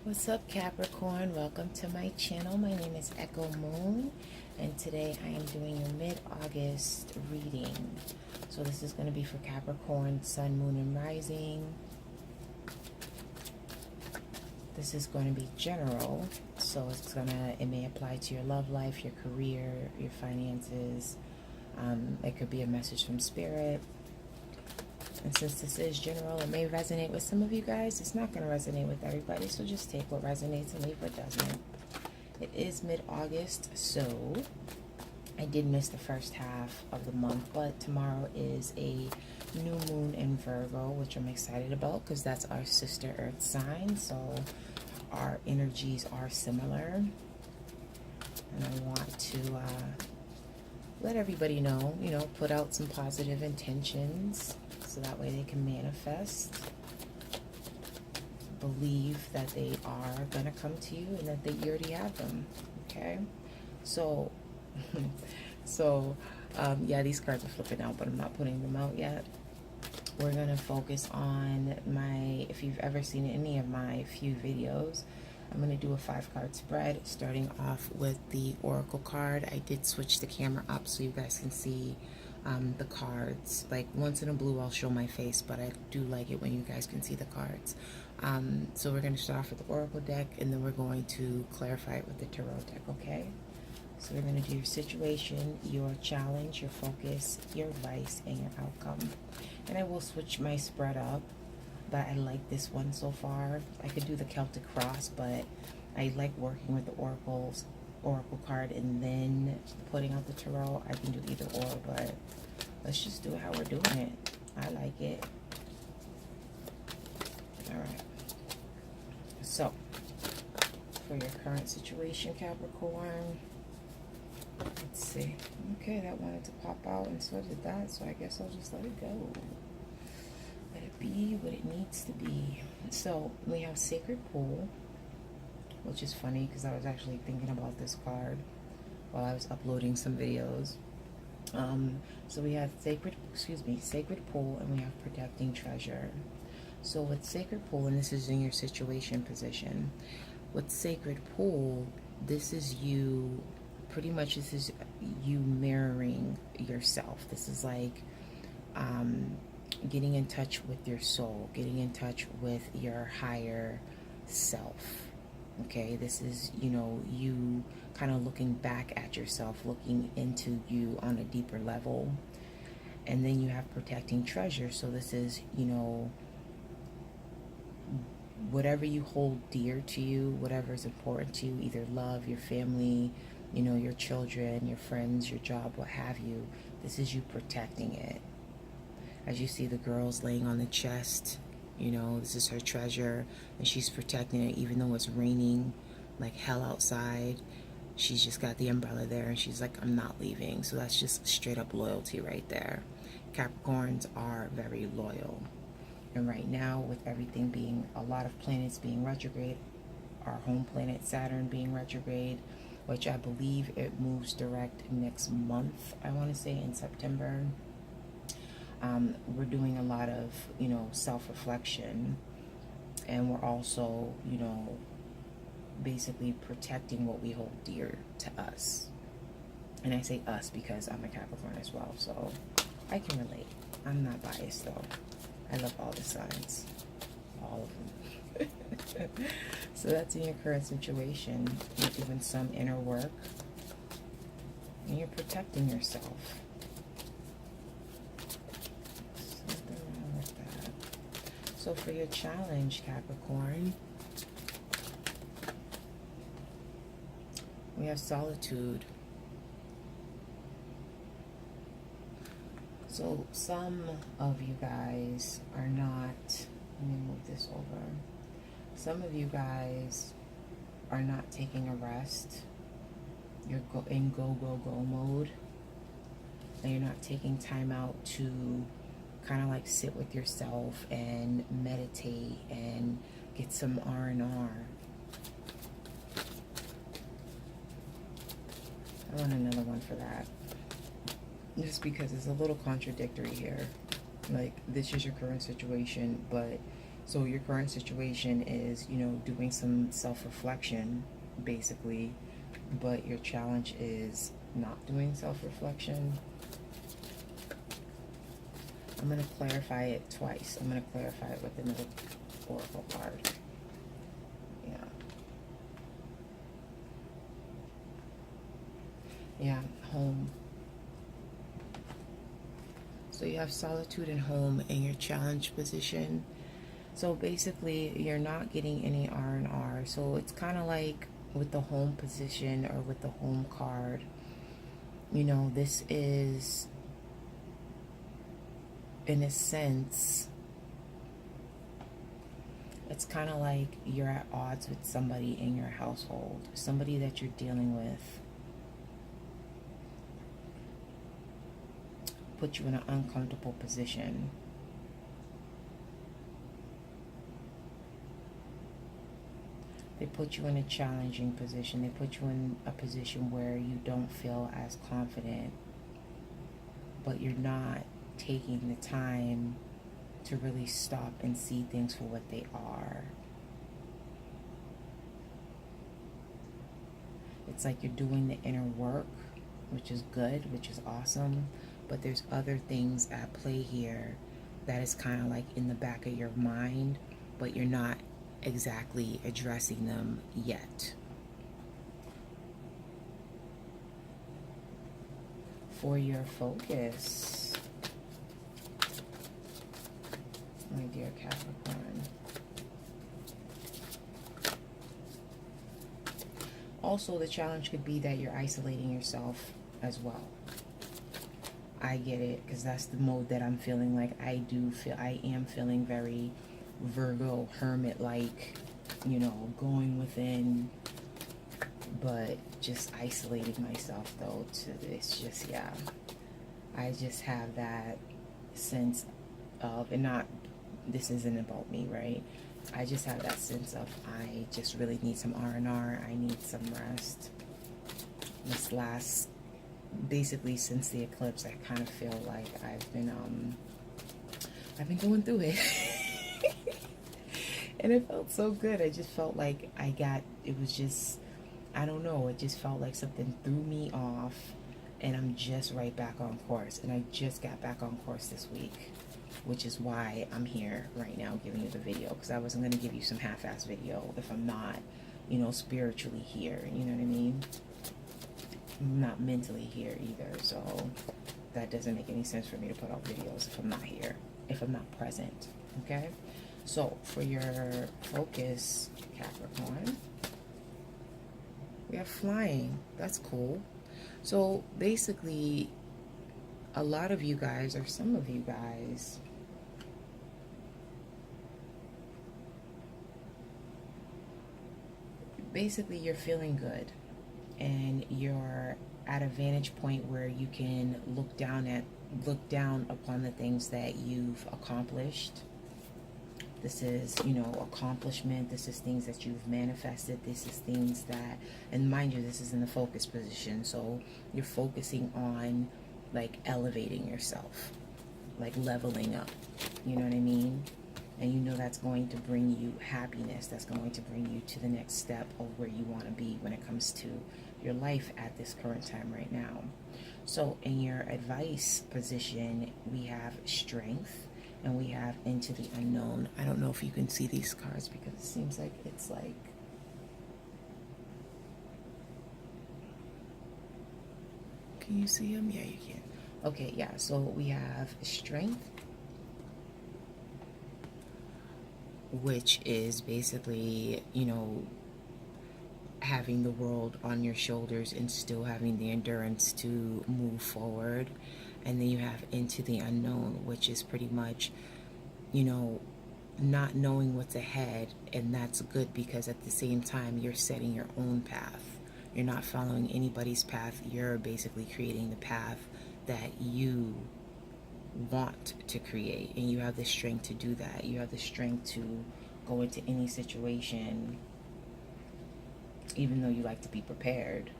What's up, Capricorn? Welcome to my channel. My name is Echo Moon, and today I am doing your mid-August reading. So this is going to be for Capricorn, Sun, Moon, and Rising. This is going to be general, so it may apply to your love life, your career, your finances. It could be a message from Spirit. And since this is general, it may resonate with some of you guys. It's not going to resonate with everybody, so just take what resonates and leave what doesn't. It is mid-August, so I did miss the first half of the month, but tomorrow is a new moon in Virgo, which I'm excited about because that's our sister Earth sign, so our energies are similar. And I want to let everybody know, put out some positive intentions so that way they can manifest, believe that they are going to come to you and that you already have them, okay? So, yeah, these cards are flipping out, but I'm not putting them out yet. We're going to focus on if you've ever seen any of my few videos, I'm going to do a 5-card spread, starting off with the Oracle card. I did switch the camera up so you guys can see the cards. Like, once in a blue I'll show my face, but I do like it when you guys can see the cards. So we're going to start off with the Oracle deck, and then we're going to clarify it with the Tarot deck, okay? So we're going to do your situation, your challenge, your focus, your advice, and your outcome. And I will switch my spread up, but I like this one so far. I could do the Celtic Cross, but I like working with the Oracle card and then putting out the Tarot. I can do either or, but let's just do it how we're doing it. I like it. All right. So, for your current situation, Capricorn, let's see. Okay, that wanted to pop out, and so did that, so I guess I'll just let it go. Let it be what it needs to be. So, we have Sacred Pool, which is funny because I was actually thinking about this card while I was uploading some videos. So we have Sacred Pool, and we have Protecting Treasure. So with Sacred Pool, and this is in your situation position, with Sacred Pool, this is you, pretty much this is you mirroring yourself. This is like getting in touch with your soul, getting in touch with your higher self. Okay, this is, you kind of looking back at yourself, looking into you on a deeper level. And then you have Protecting Treasure. So this is, whatever you hold dear to you, whatever is important to you, either love, your family, your children, your friends, your job, what have you. This is you protecting it. As you see the girls laying on the chest, this is her treasure, and she's protecting it even though it's raining like hell outside. She's just got the umbrella there, and she's like, I'm not leaving. So that's just straight up loyalty right there. Capricorns are very loyal. And right now, with everything being, a lot of planets being retrograde, our home planet Saturn being retrograde, which I believe it moves direct next month, I want to say in September. We're doing a lot of, self-reflection, and we're also, basically protecting what we hold dear to us. And I say us because I'm a Capricorn as well, so I can relate. I'm not biased though. I love all the signs, all of them. So that's in your current situation. You're doing some inner work, and you're protecting yourself. So for your challenge, Capricorn, we have Solitude. So some of you guys are not, let me move this over. Some of you guys are not taking a rest. You're in go mode. And you're not taking time out to kind of like sit with yourself and meditate and get some R&R. I want another one for that. Just because it's a little contradictory here. Like, this is your current situation, but So your current situation is, you know, doing some self-reflection, basically, but your challenge is not doing self-reflection. I'm going to clarify it twice. I'm going to clarify it with another oracle card. Yeah. Yeah, home. So you have solitude and home in your challenge position. So basically, you're not getting any R&R. So it's kind of like with the home position or with the home card. You know, this is, in a sense, it's kind of like you're at odds with somebody in your household, somebody that you're dealing with. Put you in an uncomfortable position. They put you in a challenging position. They put you in a position where you don't feel as confident, but you're not taking the time to really stop and see things for what they are. It's like you're doing the inner work, which is good, which is awesome, but there's other things at play here that is kind of like in the back of your mind, but you're not exactly addressing them yet. For your focus, my dear Capricorn. Also, the challenge could be that you're isolating yourself as well. I get it, because that's the mode that I'm feeling. Like, I am feeling very Virgo hermit-like, you know, going within, but just isolating myself though. It's just, yeah, I just have that sense of, and not, this isn't about me, right? I just have that sense of, I just really need some R&R. I need some rest. This last, basically since the eclipse, I kind of feel like I've been going through it. And it felt so good. I just felt like it was just, I don't know, it just felt like something threw me off, and I'm just right back on course. And I just got back on course this week, which is why I'm here right now giving you the video, because I wasn't going to give you some half-ass video if I'm not, you know, spiritually here, you know what I mean? I'm not mentally here either, so that doesn't make any sense for me to put out videos if I'm not here, if I'm not present, okay? So for your focus, Capricorn, we have flying. That's cool. So basically, a lot of you guys, or some of you guys, basically you're feeling good, and you're at a vantage point where you can look down upon the things that you've accomplished. This is, you know, accomplishment. This is things that you've manifested. This is things that, and mind you, this is in the focus position. So you're focusing on like elevating yourself, like leveling up. You know what I mean? And you know that's going to bring you happiness. That's going to bring you to the next step of where you want to be when it comes to your life at this current time right now. So in your advice position, we have strength. And we have into the unknown. I don't know if you can see these cards because it seems like it's like, can you see them? Yeah, you can. Okay, yeah, so we have strength, which is basically, you know, having the world on your shoulders and still having the endurance to move forward. And then you have into the unknown, which is pretty much, you know, not knowing what's ahead. And that's good because at the same time, you're setting your own path. You're not following anybody's path. You're basically creating the path that you want to create. And you have the strength to do that. You have the strength to go into any situation, even though you like to be prepared.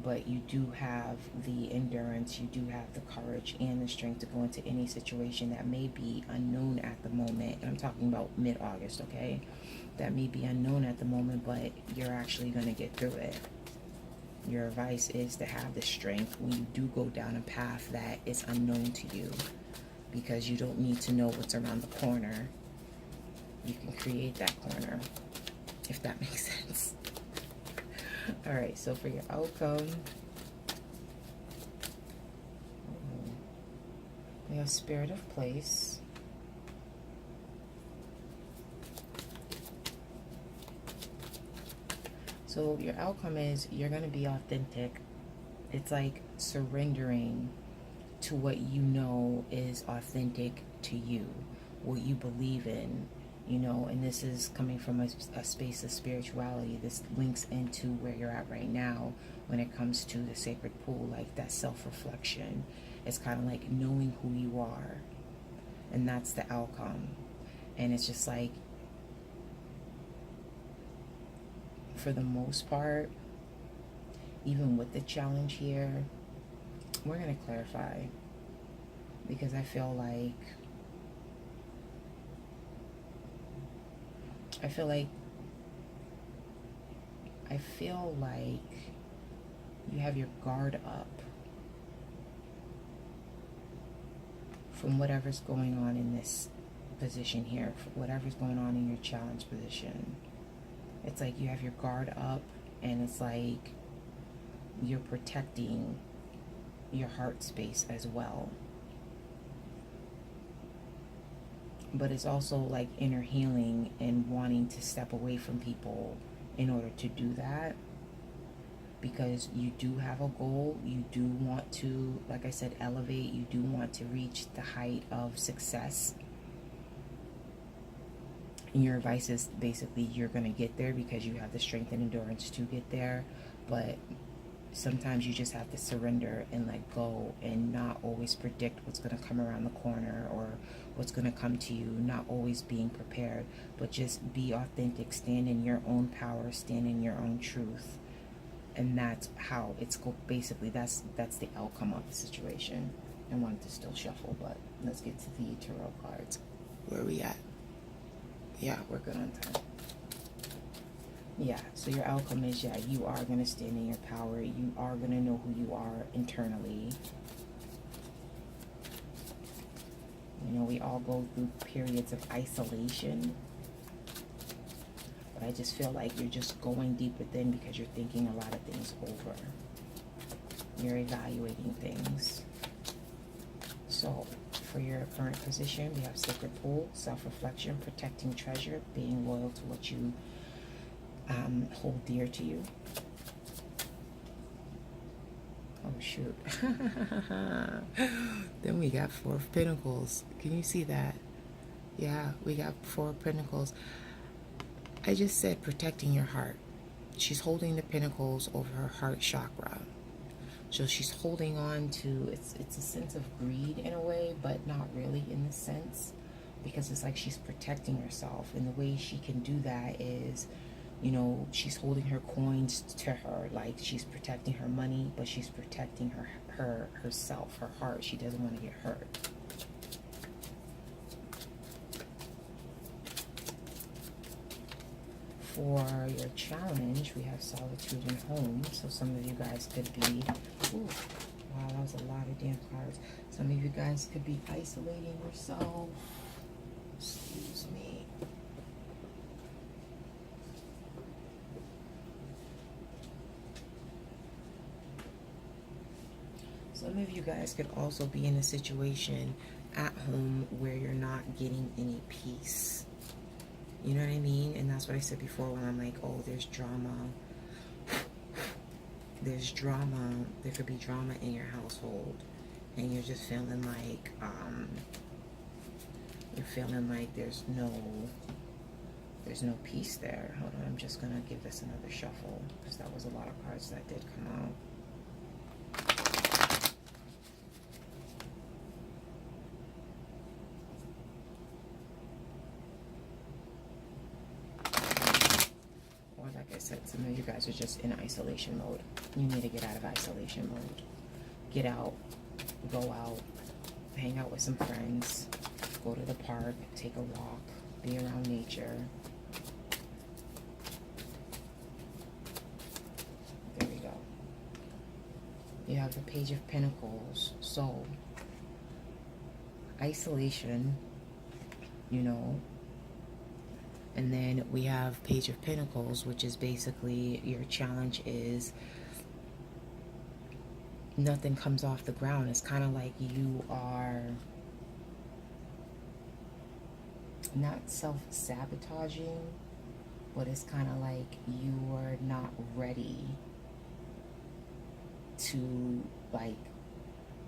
but you do have the endurance, you do have the courage and the strength to go into any situation that may be unknown at the moment. And I'm talking about mid-August, okay? That may be unknown at the moment, but you're actually going to get through it. Your advice is to have the strength when you do go down a path that is unknown to you, because you don't need to know what's around the corner. You can create that corner, if that makes sense. All right, so for your outcome, we have Spirit of Place. So your outcome is you're going to be authentic. It's like surrendering to what you know is authentic to you, what you believe in, you know, and this is coming from a space of spirituality. This links into where you're at right now when it comes to the sacred pool, like that self-reflection. It's kind of like knowing who you are, and that's the outcome. And it's just like, for the most part, even with the challenge here, we're going to clarify, because I feel like you have your guard up from whatever's going on in this position here, whatever's going on in your challenge position. It's like you have your guard up, and it's like you're protecting your heart space as well. But it's also like inner healing and wanting to step away from people in order to do that, because you do have a goal. You do want to, like I said, elevate. You do want to reach the height of success. And your advice is basically you're going to get there because you have the strength and endurance to get there. But sometimes you just have to surrender and let go, and not always predict what's going to come around the corner or what's going to come to you, not always being prepared, but just be authentic, stand in your own power, stand in your own truth. And that's how it's basically that's the outcome of the situation. I wanted to still shuffle, but let's get to the tarot cards. Where are we at? Yeah, we're good on time. Yeah, so your outcome is, yeah, you are going to stand in your power. You are going to know who you are internally. You know, we all go through periods of isolation. But I just feel like you're just going deep within because you're thinking a lot of things over. You're evaluating things. So, for your current position, we have Sacred Pool, Self-Reflection, Protecting Treasure, being loyal to what you hold dear to you. Oh, shoot. Then we got Four of Pentacles. Can you see that? Yeah, we got Four of Pentacles. I just said protecting your heart. She's holding the pentacles over her heart chakra. So she's holding on to, it's a sense of greed in a way, but not really in the sense, because it's like she's protecting herself. And the way she can do that is, you know, she's holding her coins to her, like she's protecting her money, but she's protecting herself, her heart. She doesn't want to get hurt. For your challenge, we have Solitude and Home. So some of you guys could be, ooh, wow, that was a lot of damn cards. Some of you guys could be isolating yourself. Excuse me. Some of you guys could also be in a situation at home where you're not getting any peace. You know what I mean? And that's what I said before when I'm like, oh, there's drama. There's drama. There could be drama in your household. And you're just feeling like, there's no peace there. Hold on, I'm just going to give this another shuffle, because that was a lot of cards that did come out. said, some of you guys are just in isolation mode. You need to get out of isolation mode. Get out, go out, hang out with some friends, go to the park, take a walk, be around nature. There we go. You have the Page of Pentacles. So, isolation, you know. And then we have Page of Pentacles, which is basically your challenge is nothing comes off the ground. It's kind of like you are not self-sabotaging, but it's kind of like you are not ready to like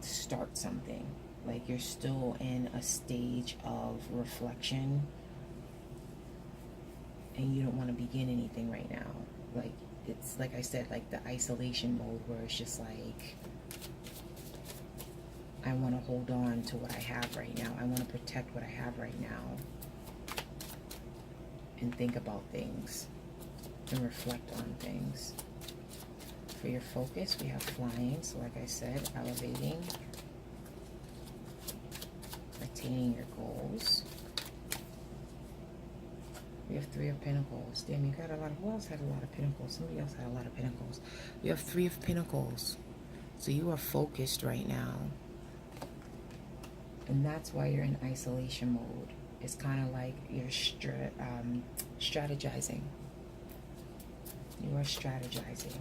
start something. Like you're still in a stage of reflection and you don't want to begin anything right now. Like it's like I said, like the isolation mode where it's just like I want to hold on to what I have right now. I want to protect what I have right now and think about things and reflect on things. For your focus, we have flying. So like I said, elevating, attaining your goals. We have Three of Pentacles. Damn, you got a lot of, who else had a lot of Pentacles? Somebody else had a lot of Pentacles. You have Three of Pentacles. So you are focused right now. And that's why you're in isolation mode. It's kind of like you're strategizing. You are strategizing.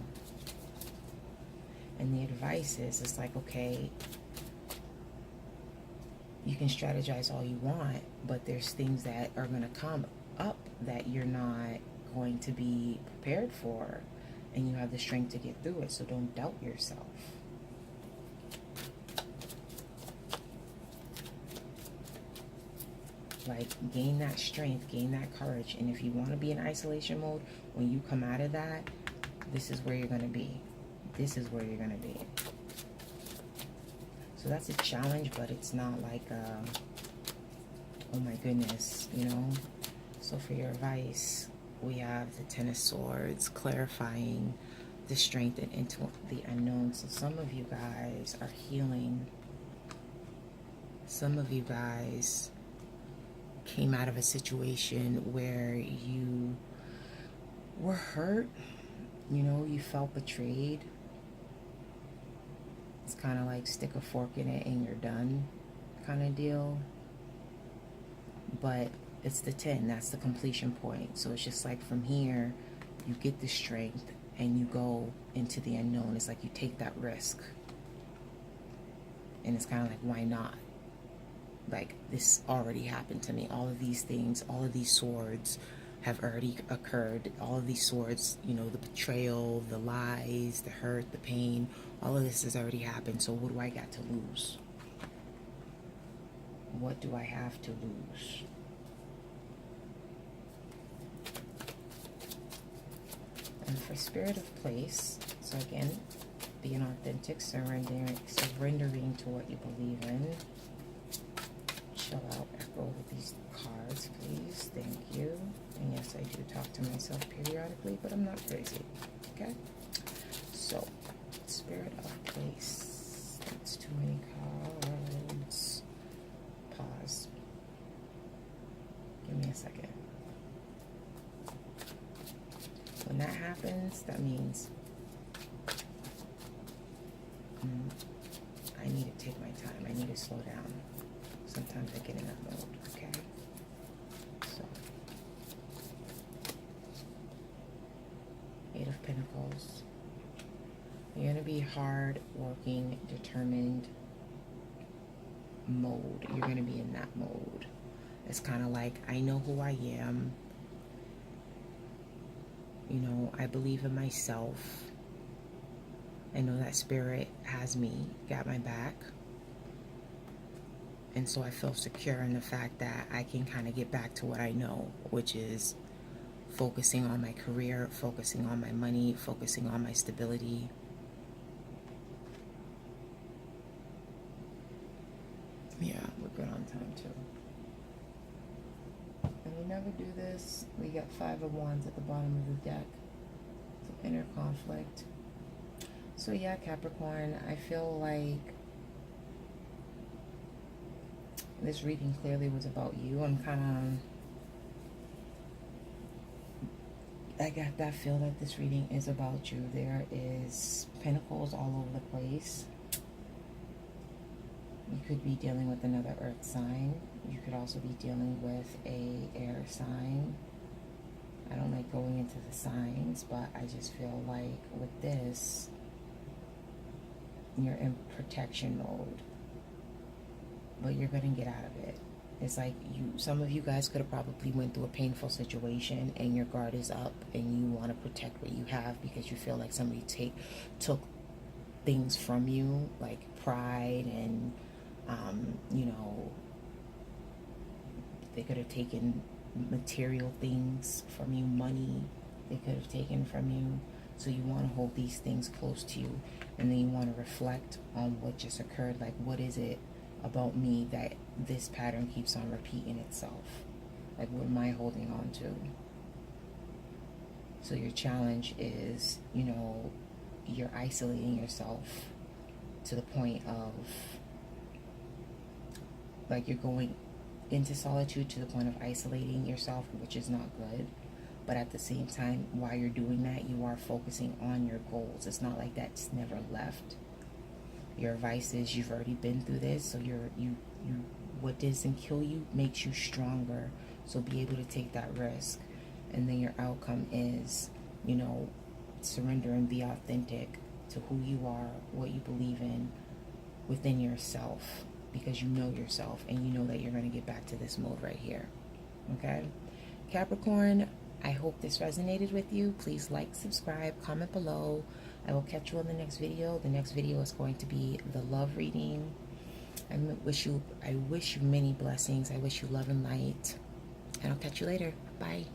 And the advice is, it's like, okay, you can strategize all you want, but there's things that are going to come up that you're not going to be prepared for. And you have the strength to get through it, so don't doubt yourself. Like, gain that strength, gain that courage. And if you want to be in isolation mode, when you come out of that, this is where you're going to be. This is where you're going to be. So that's a challenge, but it's not like, oh my goodness, you know. So for your advice, we have the Ten of Swords, clarifying the strength and into the unknown. So some of you guys are healing. Some of you guys came out of a situation where you were hurt, you know, you felt betrayed. It's kind of like stick a fork in it and you're done kind of deal. But it's the 10, that's the completion point. So it's just like from here, you get the strength and you go into the unknown. It's like you take that risk. And it's kind of like, why not? Like, this already happened to me. All of these things, all of these swords have already occurred. All of these swords, you know, the betrayal, the lies, the hurt, the pain, all of this has already happened. So what do I got to lose? What do I have to lose? And for Spirit of Place, so again, being authentic, surrendering to what you believe in. Chill out, echo with these cards, please. Thank you. And yes, I do talk to myself periodically, but I'm not crazy. Okay? So, Spirit of Place. That's too many cards. Pause. Give me a second. When that happens, that means I need to take my time. I need to slow down. Sometimes I get in that mode, okay? So, Eight of Pentacles. You're going to be hard working, determined mode. You're going to be in that mode. It's kind of like, I know who I am. You know, I believe in myself. I know that Spirit has me, got my back. And so I feel secure in the fact that I can kind of get back to what I know, which is focusing on my career, focusing on my money, focusing on my stability. Yeah, we're good on time too. And we never do this. We got 5 of Wands at the bottom of the deck. inner conflict. So yeah, Capricorn, I feel like this reading clearly was about you. I got that feel that this reading is about you. There is pentacles all over the place. You could be dealing with another earth sign. You could also be dealing with a air sign. I don't like going into the signs, but I just feel like with this, you're in protection mode, but you're going to get out of it. It's like some of you guys could have probably went through a painful situation and your guard is up and you want to protect what you have because you feel like somebody took things from you, like pride and, you know, they could have taken material things from you, money they could have taken from you. So you want to hold these things close to you, and then you want to reflect on what just occurred. Like, what is it about me that this pattern keeps on repeating itself? Like, what am I holding on to? So your challenge is, you know, you're isolating yourself to the point of, like, you're going into solitude to the point of isolating yourself, which is not good. But at the same time, while you're doing that, you are focusing on your goals. It's not like that's never left. Your advice is you've already been through this, so what doesn't kill you makes you stronger. So be able to take that risk. And then your outcome is, you know, surrender and be authentic to who you are, what you believe in within yourself, because you know yourself and you know that you're going to get back to this mode right here. Okay? Capricorn, I hope this resonated with you. Please like, subscribe, comment below. I will catch you on the next video. The next video is going to be the love reading. I wish you many blessings. I wish you love and light. And I'll catch you later. Bye.